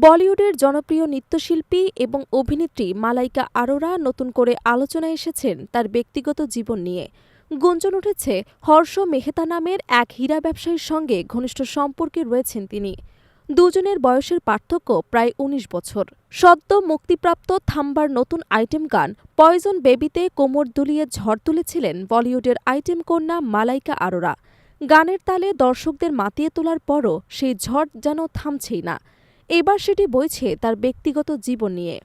বলিউডের জনপ্রিয় নৃত্যশিল্পী এবং অভিনেত্রী মালাইকা আরোরা নতুন করে আলোচনায় এসেছেন তার ব্যক্তিগত জীবন নিয়ে। গুঞ্জন উঠেছে হর্ষ মেহতা নামের এক হীরা ব্যবসায়ীর সঙ্গে ঘনিষ্ঠ সম্পর্কে রয়েছেন তিনি। দুজনের বয়সের পার্থক্য প্রায় ১৯ বছর। সদ্য মুক্তিপ্রাপ্ত থাম্বার নতুন আইটেম গান পয়জন বেবিতে কোমর দুলিয়ে ঝড় তুলেছিলেন বলিউডের আইটেম কন্যা মালাইকা আরোরা। গানের তালে দর্শকদের মাতিয়ে তোলার পরও সেই ঝড় যেন থামছেই না। এবার সেটি বইছে তার ব্যক্তিগত জীবন নিয়ে।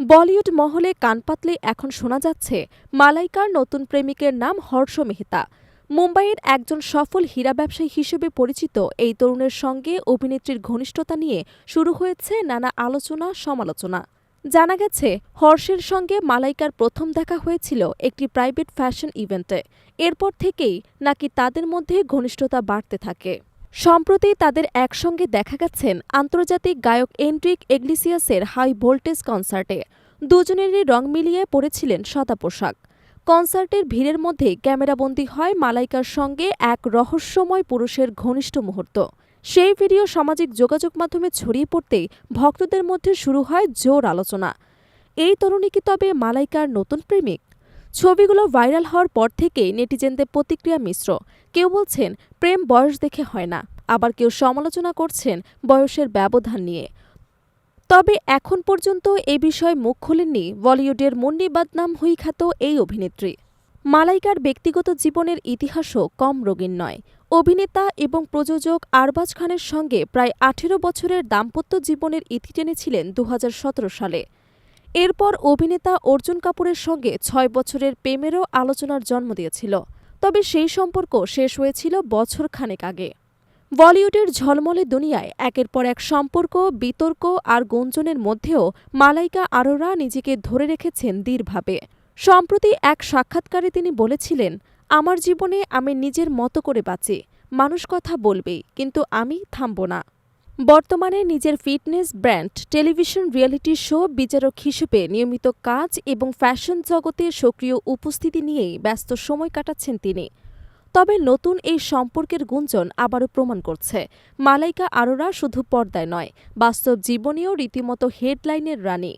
বলিউড মহলে কান পাতলে এখন শোনা যাচ্ছে মালাইকার নতুন প্রেমিকের নাম হর্ষ মেহতা। মুম্বাইয়ের একজন সফল হীরা ব্যবসায়ী হিসেবে পরিচিত এই তরুণের সঙ্গে অভিনেত্রীর ঘনিষ্ঠতা নিয়ে শুরু হয়েছে নানা আলোচনা সমালোচনা। জানা গেছে হর্ষের সঙ্গে মালাইকার প্রথম দেখা হয়েছিল একটি প্রাইভেট ফ্যাশন ইভেন্টে। এরপর থেকেই নাকি তাদের মধ্যে ঘনিষ্ঠতা বাড়তে থাকে। সম্প্রতি তাদের একসঙ্গে দেখা গেছেন আন্তর্জাতিক গায়ক এন্ড্রিক ইগলেসিয়াসের হাই ভোল্টেজ কনসার্টে। দুজনেরই রং মিলিয়ে পরেছিলেন সাদা পোশাক। কনসার্টের ভিড়ের মধ্যে ক্যামেরাবন্দী হয় মালাইকার সঙ্গে এক রহস্যময় পুরুষের ঘনিষ্ঠ মুহূর্ত। সেই ভিডিও সামাজিক যোগাযোগ মাধ্যমে ছড়িয়ে পড়তেই ভক্তদের মধ্যে শুরু হয় জোর আলোচনা। এই তরুণী কি তবে মালাইকার নতুন প্রেমিক? ছবিগুলো ভাইরাল হওয়ার পর থেকেই নেটিজেনদের প্রতিক্রিয়া মিশ্র। কেউ বলছেন প্রেম বয়স দেখে হয় না, আবার কেউ সমালোচনা করছেন বয়সের ব্যবধান নিয়ে। তবে এখন পর্যন্ত এ বিষয়ে মুখ খোলেননি বলিউডের মুন্নি বদনাম হুই খ্যাত এই অভিনেত্রী। মালাইকার ব্যক্তিগত জীবনের ইতিহাসও কম রঙিন নয়। অভিনেতা এবং প্রযোজক আরবাজ খানের সঙ্গে প্রায় ১৮ বছরের দাম্পত্য জীবনের ইতি টেনেছিলেন ২০১৭ সালে। এরপর অভিনেতা অর্জুন কাপুরের সঙ্গে ৬ বছরের প্রেমেরও আলোচনার জন্ম দিয়েছিল। তবে সেই সম্পর্ক শেষ হয়েছিল বছর খানেক আগে। বলিউডের ঝলমলে দুনিয়ায় একের পর এক সম্পর্ক, বিতর্ক আর গুঞ্জনের মধ্যেও মালাইকা আরোরা নিজেকে ধরে রেখেছেন দৃঢ়ভাবে। সম্প্রতি এক সাক্ষাৎকারে তিনি বলেছিলেন, আমার জীবনে আমি নিজের মতো করে বাঁচি। মানুষ কথা বলবেই, কিন্তু আমি থামব না। বর্তমানে নিজের fitness brand, television reality show বিচারক হিসেবে নিয়মিত কাজ এবং ফ্যাশন জগতে সক্রিয় উপস্থিতি নিয়েই ব্যস্ত সময় কাটাচ্ছেন তিনি। তবে নতুন এই সম্পর্কের গুঞ্জন আবারও প্রমাণ করছে মালাইকা আরোরা শুধু পর্দায় নয়, বাস্তব জীবনেও রীতিমতো হেডলাইনের রানী।